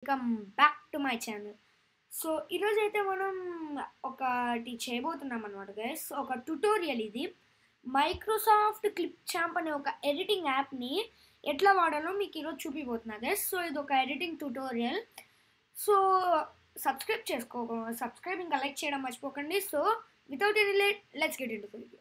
Welcome back to my channel. So ఈరోజైతే మనం ఒకటి చేయబోతున్నాం అనమాట గైస్. ఒక ట్యుటోరియల్ ఇది. మైక్రోసాఫ్ట్ క్లిప్ ఛాంప్ అనే ఒక ఎడిటింగ్ యాప్ని ఎట్లా వాడాలో మీకు ఈరోజు చూపిపోతున్నా గైస్. సో ఇది ఒక ఎడిటింగ్ ట్యుటోరియల్. సో సబ్స్క్రైబ్ ఇంకా లైక్ చేయడం మర్చిపోకండి. So without any late let's get into the video.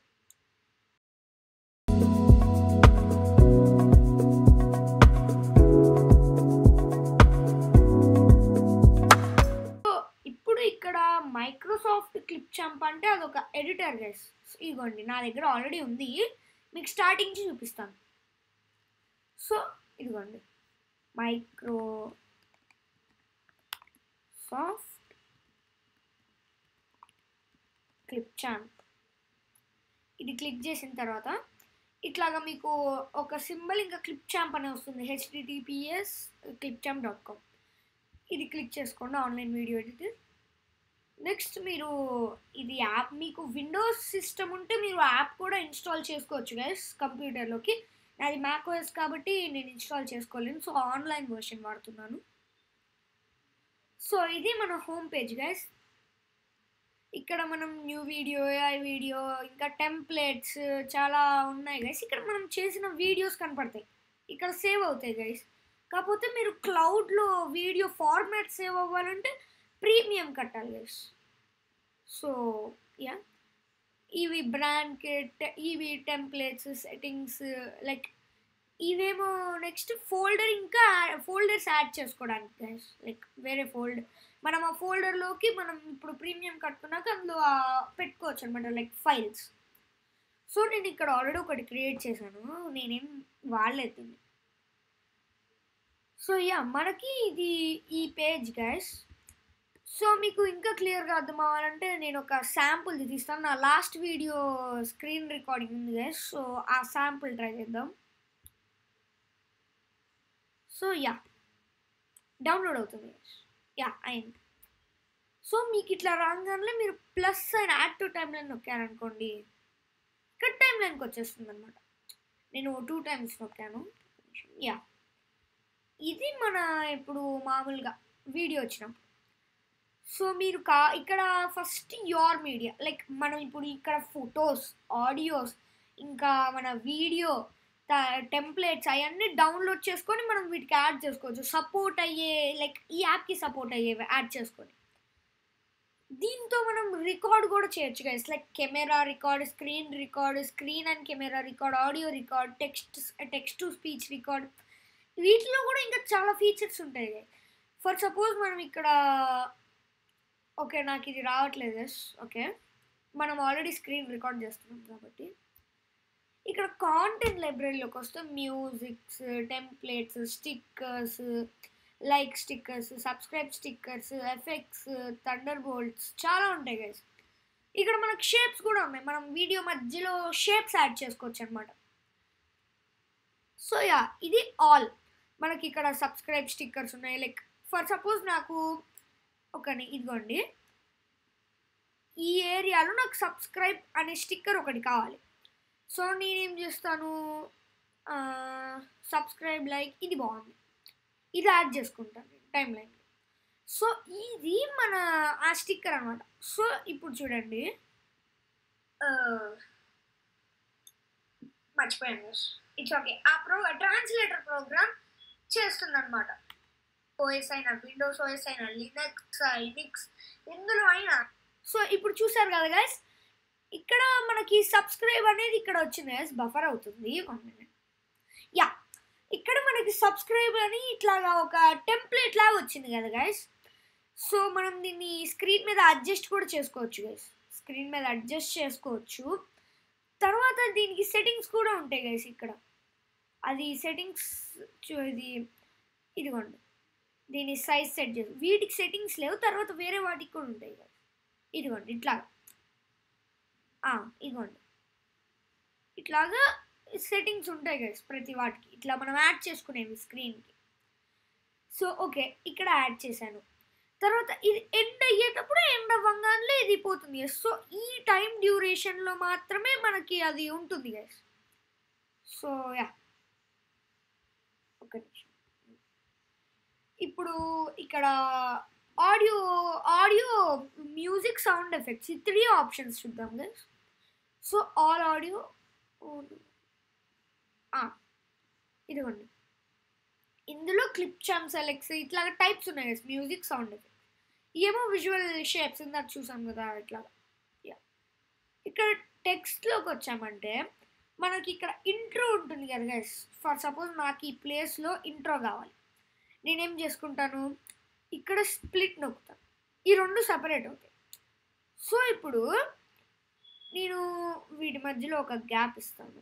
ఇక్కడ మైక్రోసాఫ్ట్ క్లిప్ ఛాంప్ అంటే అదొక ఎడిటర్ గైస్. ఇదిగోండి నా దగ్గర ఆల్రెడీ ఉంది, మీకు స్టార్టింగ్ నుంచి చూపిస్తాను. సో ఇదిగోండి మైక్రోసాఫ్ట్ క్లిప్ ఛాంప్. ఇది క్లిక్ చేసిన తర్వాత ఇట్లాగా మీకు ఒక సింబల్ ఇంకా క్లిప్ ఛాంప్ అనే వస్తుంది, https clipchamp.com. ఇది క్లిక్ చేసుకోండి, ఆన్లైన్ వీడియో ఎడిటర్. నెక్స్ట్ మీరు ఇది యాప్, మీకు విండోస్ సిస్టమ్ ఉంటే మీరు యాప్ కూడా ఇన్స్టాల్ చేసుకోవచ్చు గైస్ కంప్యూటర్లోకి. నాది మ్యాక్ఓఎస్ కాబట్టి నేను ఇన్స్టాల్ చేసుకోలేను, సో ఆన్లైన్ వర్షన్ వాడుతున్నాను. సో ఇది మన హోమ్ పేజ్ గైస్. ఇక్కడ మనం న్యూ వీడియో, AI వీడియో, ఇంకా టెంప్లెట్స్ చాలా ఉన్నాయి గైస్. ఇక్కడ మనం చేసిన వీడియోస్ కనపడతాయి, ఇక్కడ సేవ్ అవుతాయి గైస్. కాకపోతే మీరు క్లౌడ్లో వీడియో ఫార్మాట్ సేవ్ అవ్వాలంటే ప్రీమియం కట్టాలి గైస్. సో యా, ఇవి బ్రాంకెట్, ఇవి టెంప్లెట్స్, సెట్టింగ్స్, లైక్ ఇవేమో. నెక్స్ట్ ఫోల్డర్, ఇంకా ఫోల్డర్స్ యాడ్ చేసుకోవడానికి గైస్. లైక్ వేరే ఫోల్డర్, మనం ఆ ఫోల్డర్లోకి మనం ఇప్పుడు ప్రీమియం కట్టుకున్నాక అందులో పెట్టుకోవచ్చు అనమాట, లైక్ ఫైల్స్. సో నేను ఇక్కడ ఆల్రెడీ ఒకటి క్రియేట్ చేశాను, నేనేం వాడలేదు. సో యా, మనకి ఇది ఈ పేజ్ గైస్. సో మీకు ఇంకా క్లియర్గా అర్థం అవ్వాలంటే నేను ఒక శాంపుల్ తీస్తాను. నా లాస్ట్ వీడియో స్క్రీన్ రికార్డింగ్ ఉంది గైస్, సో ఆ శాంపుల్ ట్రై చేద్దాం. సో యా, డౌన్లోడ్ అవుతుంది గైస్. యా అయింది. సో మీకు ఇట్లా రాగానే మీరు plus and add to timeline నొక్కారనుకోండి, ఇక్కడ టైం లైన్కి వచ్చేస్తుంది అనమాట. నేను 2 times నొక్కాను. యా, ఇది మన ఇప్పుడు మామూలుగా వీడియో వచ్చినప్పుడు. సో మీరు ఇక్కడ ఫస్ట్ యోర్ మీడియా, లైక్ మనం ఇప్పుడు ఇక్కడ ఫొటోస్, ఆడియోస్, ఇంకా మన వీడియో టెంప్లెట్స్ అవన్నీ డౌన్లోడ్ చేసుకొని మనం వీటికి యాడ్ చేసుకోవచ్చు. సపోర్ట్ అయ్యే, లైక్ ఈ యాప్కి సపోర్ట్ అయ్యేవి యాడ్ చేసుకొని దీంతో మనం రికార్డ్ కూడా చేయొచ్చు guys. Like camera record, screen record, screen and camera record, audio record, text to speech record, వీటిలో కూడా ఇంకా చాలా ఫీచర్స్ ఉంటాయి. ఫర్ సపోజ్ మనం ఇక్కడ, ఓకే నాకు ఇది రావట్లేదు. ఓకే, మనం ఆల్రెడీ స్క్రీన్ రికార్డ్ చేస్తున్నాం కాబట్టి ఇక్కడ కాంటెంట్ లైబ్రరీలోకి వస్తే musics, templates, stickers, like stickers, subscribe stickers, effects, thunder bolts చాలా ఉంటాయి గైస్. ఇక్కడ మనకు షేప్స్ కూడా ఉన్నాయి, మనం వీడియో మధ్యలో షేప్స్ యాడ్ చేసుకోవచ్చు అనమాట. సో యా, ఇది ఆల్. మనకి ఇక్కడ సబ్స్క్రైబ్ స్టిక్కర్స్ ఉన్నాయి. లైక్ ఫర్ సపోజ్ నాకు ఇదిగోండి, ఈ ఏరియాలో నాకు సబ్స్క్రైబ్ అనే స్టిక్కర్ ఒకటి కావాలి. సో నేనేం చేస్తాను, సబ్స్క్రైబ్ లైక్, ఇది బాగుంది, ఇది యాడ్ చేసుకుంటాను టైం లైన్. సో ఇది మన ఆ స్టిక్కర్ అనమాట. సో ఇప్పుడు చూడండి, మర్చిపోయాను, ఇట్స్ ఓకే. ఆ ట్రాన్స్లేటర్ ప్రోగ్రామ్ చేస్తుంది అనమాట. ఓఎస్ అయినా, విండోస్ ఓఎస్ అయినా, లినక్స్ ఎందులో అయినా. సో ఇప్పుడు చూసారు కదా గైస్, ఇక్కడ మనకి సబ్స్క్రైబ్ అనేది ఇక్కడ వచ్చింది గైస్. బఫర్ అవుతుంది 1 minute. యా, ఇక్కడ మనకి సబ్స్క్రైబ్ అని ఇట్లాగా ఒక టెంప్లెట్ లాగా వచ్చింది కదా గైస్. సో మనం దీన్ని స్క్రీన్ మీద అడ్జస్ట్ కూడా చేసుకోవచ్చు గైస్. స్క్రీన్ మీద అడ్జస్ట్ చేసుకోవచ్చు. తర్వాత దీనికి సెట్టింగ్స్ కూడా ఉంటాయి గైస్. ఇక్కడ అది సెట్టింగ్స్, ఇదిగోండి, దీని సైజ్ సెట్ చేసి, వీటికి సెట్టింగ్స్ లేవు, తర్వాత వేరే వాటికి కూడా ఉంటాయి కదా. ఇదిగోండి ఇట్లాగా, ఇదిగోండి ఇట్లాగా సెట్టింగ్స్ ఉంటాయి గైస్ ప్రతి వాటికి, ఇట్లా మనం యాడ్ చేసుకునేవి స్క్రీన్కి. సో ఓకే, ఇక్కడ యాడ్ చేశాను. తర్వాత ఇది ఎండ్ అయ్యేటప్పుడు, ఎండ్ అవ్వగానే ఇది పోతుంది. సో ఈ టైం డ్యూరేషన్లో మాత్రమే మనకి అది ఉంటుంది గైస్. సో యా, ఒక నిమిషం. ఇప్పుడు ఇక్కడ audio audio music sound effects ఈ 3 ఆప్షన్స్ చూద్దాం గైస్. సో ఆల్ ఆడియో ఇదిగోండి, ఇందులో క్లిప్ చామ్ సెలెక్ట్స్ ఇట్లా టైప్స్ ఉన్నాయి గైస్, మ్యూజిక్ సౌండ్ ఎఫెక్ట్స్. ఏమో విజువల్ షేప్స్ ఇందాక చూసాం కదా ఇట్లా. ఇక్కడ టెక్స్ట్లోకి వచ్చామంటే మనకి ఇక్కడ ఇంట్రో ఉంటుంది కదా గైస్. ఫర్ సపోజ్ నాకు ఈ ప్లేస్లో ఇంట్రో కావాలి, నేనేం చేసుకుంటాను, ఇక్కడ స్ప్లిట్ నొక్కుతాను, ఈ 2 సపరేట్ అవుతాయి. సో ఇప్పుడు నేను వీటి మధ్యలో ఒక గ్యాప్ ఇస్తాను,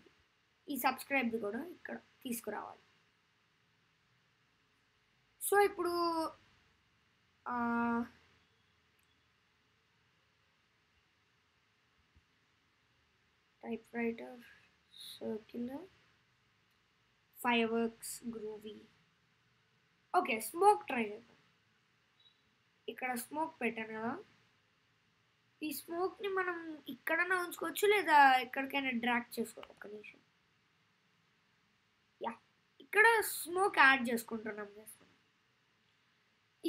ఈ సబ్స్క్రైబ్ది కూడా ఇక్కడ తీసుకురావాలి. సో ఇప్పుడు typewriter, circular, fireworks, groovy. Okay, smoke try చేద్దాం. ఇక్కడ స్మోక్ పెట్టాను కదా, ఈ స్మోక్ని మనం ఇక్కడన్నా ఉంచుకోవచ్చు లేదా ఎక్కడికైనా డ్రాగ్ చేసుకోవచ్చు. ఒక్క నిమిషం, ఇక్కడ స్మోక్ యాడ్ చేసుకుంటున్నాం.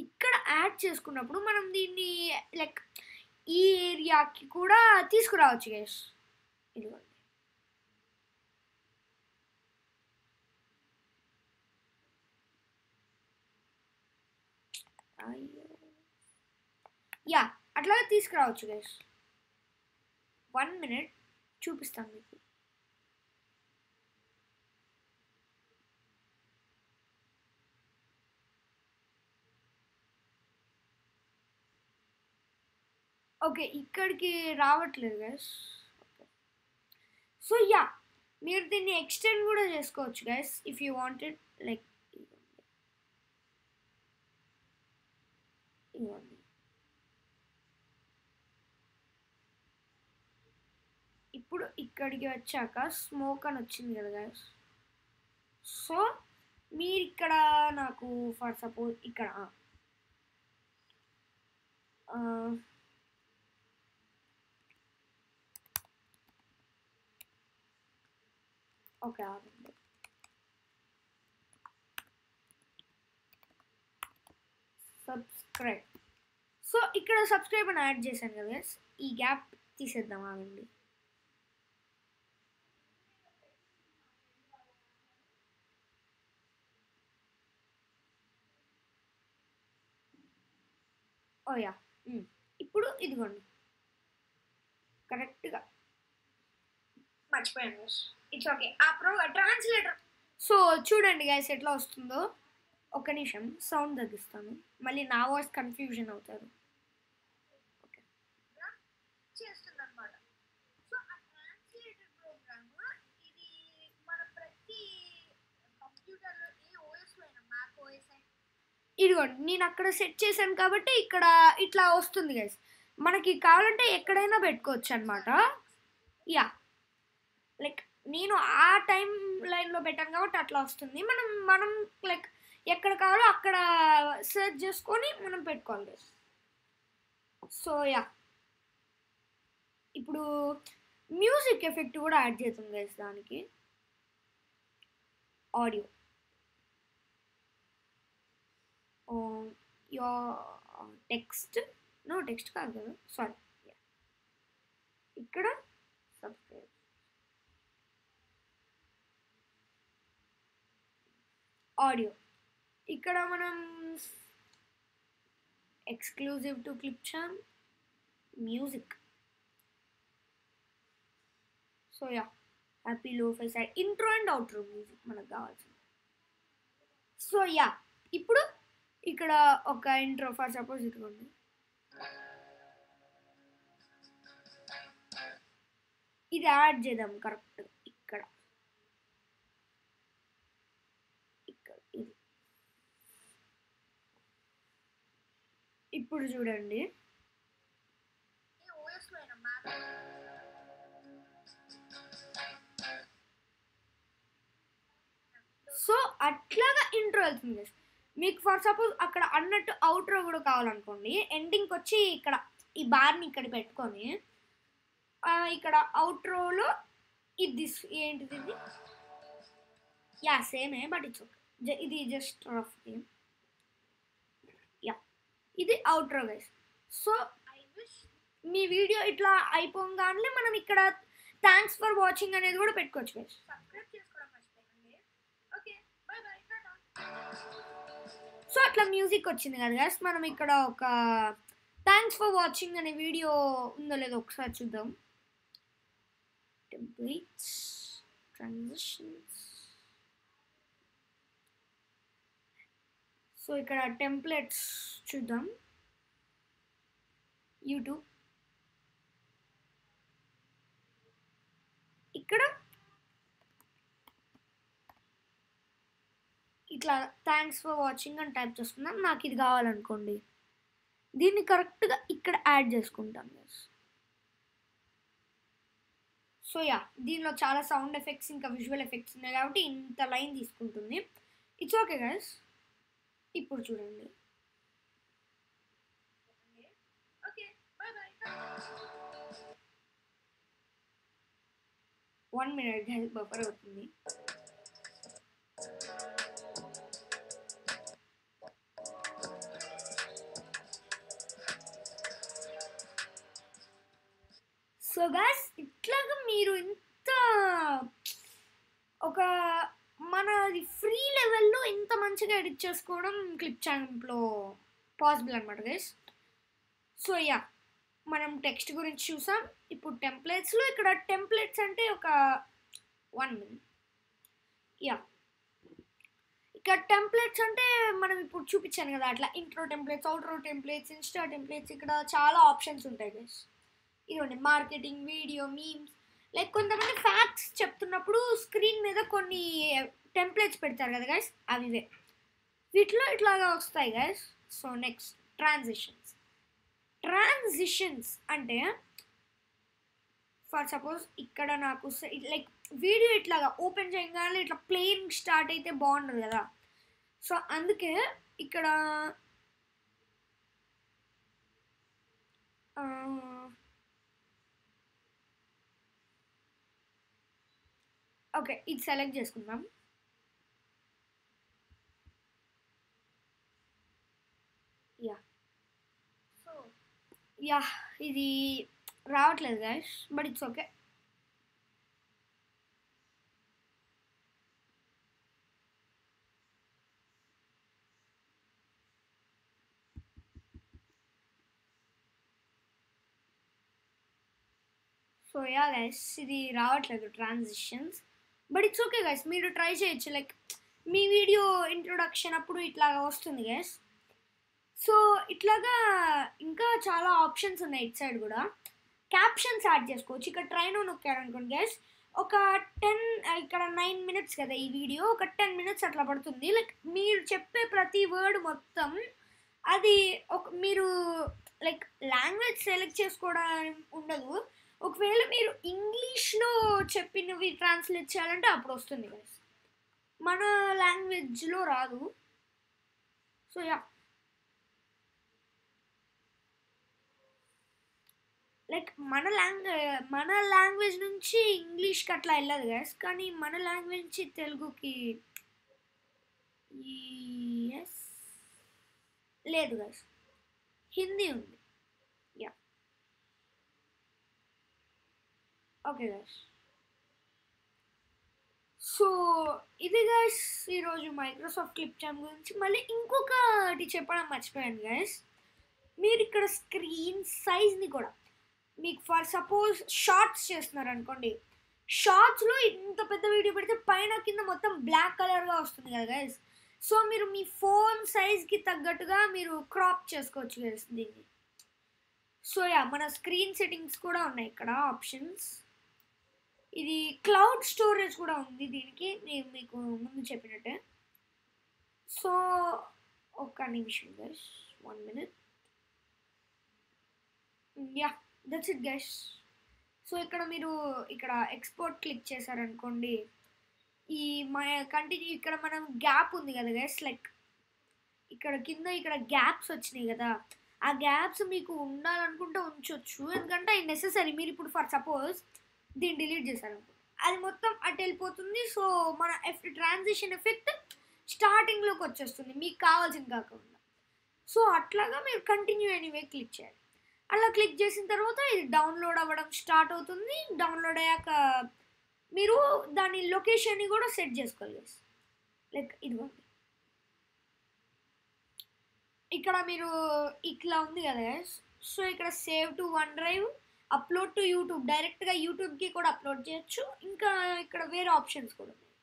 ఇక్కడ యాడ్ చేసుకున్నప్పుడు మనం దీన్ని లైక్ ఈ ఏరియాకి కూడా తీసుకురావచ్చు గైస్. ఇదిగోండి, అట్లాగే తీసుకురావచ్చు గైస్. 1 minute చూపిస్తాను మీకు. ఓకే, ఇక్కడికి రావట్లేదు గైస్. సో మీరు దీన్ని ఎక్స్టెండ్ కూడా చేసుకోవచ్చు guys if you wanted. Like ఇప్పుడు ఇక్కడికి వచ్చాక స్మోక్ అని వచ్చింది కదా గైస్. సో మీరు ఇక్కడ నాకు ఫర్ సపోజ్ ఇక్కడ ఓకే సబ్స్క్రైబ్. సో ఇక్కడ సబ్స్క్రైబ్ అని యాడ్ చేశాను కదా గైస్, ఈ గ్యాప్ తీసేద్దాం ఆగండి. ఇప్పుడు ఇదిగోండి కరెక్ట్గా మర్చిపోయాను. It's okay. ట్రాన్స్లేటర్. సో చూడండి గైస్ ఎట్లా వస్తుందో. ఒక నిమిషం సౌండ్ తగ్గిస్తాను, మళ్ళీ నా వాయిస్ కన్ఫ్యూజన్ అవుతారు. ఓకే, చేస్తుంది అనమాట. సో ఆ ట్రాన్స్లేటర్ ప్రోగ్రామ్ ఇది మన ప్రతి కంప్యూటర్లో ఏ ఓఎస్లో అయినా, మ్యాక్ ఓఎస్ అయినా, ఇదిగోండి నేను అక్కడ సెట్ చేశాను కాబట్టి ఇక్కడ ఇట్లా వస్తుంది గైస్. మనకి కావాలంటే ఎక్కడైనా పెట్టుకోవచ్చు అనమాట. లైక్ నేను ఆ టైం లైన్లో పెట్టాను కాబట్టి అట్లా వస్తుంది. మనం లైక్ ఎక్కడ కావాలో అక్కడ సెర్చ్ చేసుకొని మనం పెట్టుకోవాలి. సో ఇప్పుడు మ్యూజిక్ ఎఫెక్ట్ కూడా యాడ్ చేస్తుంది గైస్ దానికి. ఆడియో టెక్స్ట్ టెక్స్ట్ కాదు కదా, సారీ. ఇక్కడ సబ్స్క్రైబ్, ఆడియో ఇక్కడ మనం ఎక్స్క్లూజివ్ టు క్లిప్ చామ్, music. So happy lofi side, intro and outro music మనకు కావాల్సింది. సో ఇప్పుడు ఇక్కడ ఒక ఇంట్రో ఫర్ సపోజ్ ఇదిగోండి. ఇది యాడ్ చేద్దాం కరెక్ట్ ఇక్కడ. ఇది ఇప్పుడు చూడండి, సో అట్లాగా ఇంట్రో వెళ్తుంది. మీకు ఫర్ సపోజ్ అక్కడ అన్నట్టు అవుట్రో కూడా కావాలనుకోండి, ఎండింగ్కి వచ్చి ఇక్కడ ఈ బార్ని ఇక్కడ పెట్టుకొని ఇక్కడ అవుట్రోలో ఇది ఏంటిది, ఇది సేమే బట్ ఇట్స్ ఓకే. ఇది జస్ట్ రఫ్ గేమ్. ఇది అవుట్రో గైస్. సో మీ వీడియో ఇట్లా అయిపోగానే మనం ఇక్కడ థ్యాంక్స్ ఫర్ వాచింగ్ అనేది కూడా పెట్టుకోవచ్చు గైస్. సో అట్లా మ్యూజిక్ వచ్చింది కదా గైస్. మనం ఇక్కడ ఒక థ్యాంక్స్ ఫర్ వాచింగ్ అనే వీడియో ఉందో లేదో ఒకసారి చూద్దాం. Templates, transitions. సో ఇక్కడ టెంప్లెట్స్ చూద్దాం. యూట్యూబ్ ఇక్కడ ఇట్లా థ్యాంక్స్ ఫర్ వాచింగ్ అని టైప్ చేసుకుందాం. నాకు ఇది కావాలనుకోండి, దీన్ని కరెక్ట్గా ఇక్కడ యాడ్ చేసుకుంటాం గైస్. సో యా, దీనిలో చాలా సౌండ్ ఎఫెక్ట్స్ ఇంకా విజువల్ ఎఫెక్ట్స్ ఉన్నాయి కాబట్టి ఇంత లైన్ తీసుకుంటుంది. It's okay guys. ఇప్పుడు చూడండి. 1 minute గైస్, బఫర్ అవుతుంది. సో గైస్, ఇట్లాగా మీరు ఇంత ఒక మనది ఫ్రీ లెవెల్లో ఇంత మంచిగా ఎడిట్ చేసుకోవడం క్లిప్ ఛాంప్లో పాసిబుల్ అనమాట గైస్. సో యా, మనం టెక్స్ట్ గురించి చూసాం. ఇప్పుడు టెంప్లెట్స్లో ఇక్కడ టెంప్లెట్స్ అంటే ఒక 1 minute. యా, ఇక్కడ టెంప్లెట్స్ అంటే మనం ఇప్పుడు చూపించాను కదా, అట్లా intro templates, outro templates, Insta templates, ఇక్కడ చాలా ఆప్షన్స్ ఉంటాయి గైస్. ఇదిగోండి, మార్కెటింగ్, వీడియో, మీమ్స్, లైక్ కొంతమంది ఫ్యాక్ట్స్ చెప్తున్నప్పుడు స్క్రీన్ మీద కొన్ని టెంప్లెట్స్ పెడతారు కదా గైస్, అవివే వీటిలో ఇట్లాగా వస్తాయి guys. So next transitions. Transitions అంటే ఫర్ సపోజ్ ఇక్కడ నాకు లైక్ వీడియో ఇట్లాగా ఓపెన్ చేయగానే ఇట్లా ప్లేన్ స్టార్ట్ అయితే బాగుండదు కదా. సో అందుకే ఇక్కడ ఓకే, ఇది సెలెక్ట్ చేసుకుందాం. యా, ఇది రావట్లేదు guys, but it's okay. So yeah guys, ఇది రావట్లేదు transitions, but it's okay guys. మీరు ట్రై చేయొచ్చు, లైక్ మీ వీడియో ఇంట్రొడక్షన్ అప్పుడు ఇట్లాగా వస్తుంది గైస్. సో ఇట్లాగా ఇంకా చాలా ఆప్షన్స్ ఉన్నాయి. ఇట్ సైడ్ కూడా క్యాప్షన్స్ యాడ్ చేసుకోవచ్చు. ఇక్కడ ట్రైన్ నొక్కారనుకోండి గైస్, ఒక 10 ఇక్కడ 9 minutes కదా ఈ వీడియో, ఒక 10 minutes అట్లా పడుతుంది. లైక్ మీరు చెప్పే ప్రతి వర్డ్ మొత్తం అది ఒక మీరు లైక్ లాంగ్వేజ్ సెలెక్ట్ చేసుకోవడం ఉండదు. ఒకవేళ మీరు ఇంగ్లీష్లో చెప్పినవి ట్రాన్స్లేట్ చేయాలంటే అప్పుడు వస్తుంది గైస్, మన లాంగ్వేజ్లో రాదు. సో యా, లైక్ మన లాంగ్వేజ్ నుంచి ఇంగ్లీష్కి అట్లా వెళ్ళదు గైస్, కానీ మన లాంగ్వేజ్ నుంచి తెలుగుకి ఎస్ లేదు గైస్, హిందీ ఉంది. Yeah, okay guys. సో ఇది గైస్ ఈరోజు మైక్రోసాఫ్ట్ క్లిప్ ఛాంప్ గురించి. మళ్ళీ ఇంకొకటి చెప్పడం మర్చిపోయాను గైస్, మీరు ఇక్కడ స్క్రీన్ సైజ్ని కూడా మీకు ఫర్ సపోజ్ షార్ట్స్ చేస్తున్నారు అనుకోండి, షార్ట్స్లో ఇంత పెద్ద వీడియో పెడితే పైన కింద మొత్తం బ్లాక్ కలర్గా వస్తుంది కదా గైస్. సో మీరు మీ ఫోన్ సైజ్కి తగ్గట్టుగా మీరు క్రాప్ చేసుకోవచ్చు గైస్ దీన్ని. సో యా, మన స్క్రీన్ సెట్టింగ్స్ కూడా ఉన్నాయి ఇక్కడ ఆప్షన్స్. ఇది క్లౌడ్ స్టోరేజ్ కూడా ఉంది దీనికి, నేను మీకు ముందు చెప్పినట్టే. సో ఒక్క నిమిషం guys, 1 minute. Yeah, that's it guys. So ఇక్కడ మీరు ఇక్కడ ఎక్స్పోర్ట్ క్లిక్ చేశారనుకోండి, ఈ కంటిన్యూ ఇక్కడ మనం గ్యాప్ ఉంది కదా గైస్, లైక్ ఇక్కడ కింద ఇక్కడ గ్యాప్స్ వచ్చినాయి కదా, ఆ గ్యాప్స్ మీకు ఉండాలనుకుంటే ఉంచవచ్చు, ఎందుకంటే అది నెసెసరీ. మీరు ఇప్పుడు ఫర్ సపోజ్ దీన్ని డిలీట్ చేశారనుకో, అది మొత్తం అటు వెళ్ళిపోతుంది. సో మన ట్రాన్సిషన్ ఎఫెక్ట్ స్టార్టింగ్లోకి వచ్చేస్తుంది మీకు కావాల్సింది కాకుండా. సో అట్లాగా మీరు కంటిన్యూ ఎనీవే క్లిక్ చేయాలి. అలా క్లిక్ చేసిన తర్వాత ఇది డౌన్లోడ్ అవ్వడం స్టార్ట్ అవుతుంది. డౌన్లోడ్ అయ్యాక మీరు దాని లొకేషన్ని కూడా సెట్ చేసుకోవాలి గైస్. లైక్ ఇదిగోండి, ఇక్కడ మీరు ఇట్లా ఉంది కదా గైస్. సో ఇక్కడ save to one drive, upload to YouTube, డైరెక్ట్గా యూట్యూబ్కి కూడా అప్లోడ్ చేయొచ్చు. ఇంకా ఇక్కడ వేరే ఆప్షన్స్ కూడా ఉన్నాయి.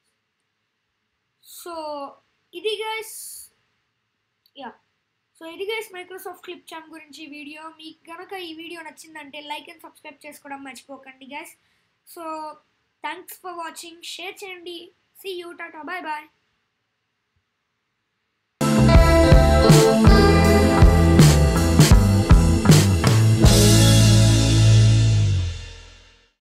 సో ఇది గైస్, యా, సో ఇది గైస్ మైక్రోసాఫ్ట్ క్లిప్ చామ్ గురించి వీడియో. మీకు కనుక ఈ వీడియో నచ్చిందంటే లైక్ అండ్ సబ్స్క్రైబ్ చేసుకోవడం మర్చిపోకండి guys. So thanks for watching, share చేయండి. See you, tata, bye bye.